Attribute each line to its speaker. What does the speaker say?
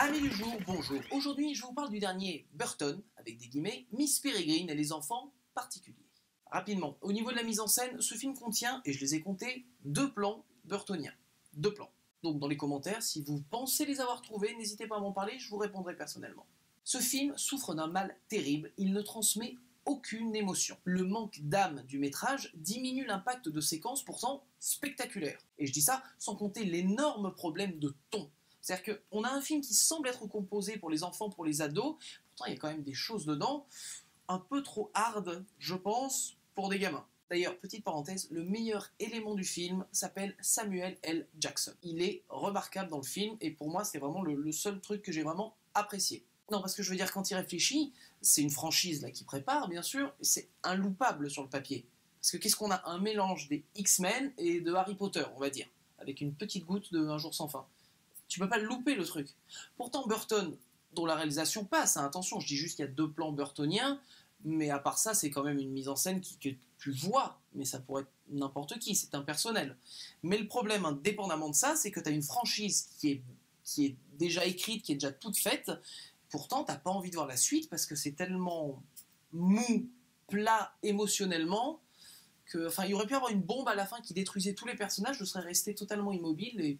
Speaker 1: Amis du jour, bonjour. Aujourd'hui, je vous parle du dernier Burton, avec des guillemets, Miss Peregrine et les enfants particuliers. Rapidement, au niveau de la mise en scène, ce film contient, et je les ai comptés, 2 plans burtoniens. 2 plans. Donc dans les commentaires, si vous pensez les avoir trouvés, n'hésitez pas à m'en parler, je vous répondrai personnellement. Ce film souffre d'un mal terrible, il ne transmet aucune émotion. Le manque d'âme du métrage diminue l'impact de séquences pourtant spectaculaires. Et je dis ça sans compter l'énorme problème de ton. C'est-à-dire qu'on a un film qui semble être composé pour les enfants, pour les ados, pourtant il y a quand même des choses dedans un peu trop hard, je pense, pour des gamins. D'ailleurs, petite parenthèse, le meilleur élément du film s'appelle Samuel L. Jackson. Il est remarquable dans le film, et pour moi, c'est vraiment le seul truc que j'ai vraiment apprécié. Non, parce que je veux dire, quand il réfléchit, c'est une franchise là qui prépare, bien sûr, et c'est inloupable sur le papier. Parce que qu'est-ce qu'on a? Un mélange des X-Men et de Harry Potter, on va dire, avec une petite goutte de Un jour sans fin. Tu peux pas le louper, le truc. Pourtant, Burton, dont la réalisation passe, hein, attention, je dis juste qu'il y a 2 plans burtoniens, mais à part ça, c'est quand même une mise en scène que tu vois, mais ça pourrait être n'importe qui, c'est impersonnel. Mais le problème, indépendamment de ça, c'est que tu as une franchise qui est déjà écrite, qui est déjà toute faite, pourtant, t'as pas envie de voir la suite, parce que c'est tellement mou, plat émotionnellement, que, enfin, il aurait pu y avoir une bombe à la fin qui détruisait tous les personnages, je serais resté totalement immobile, et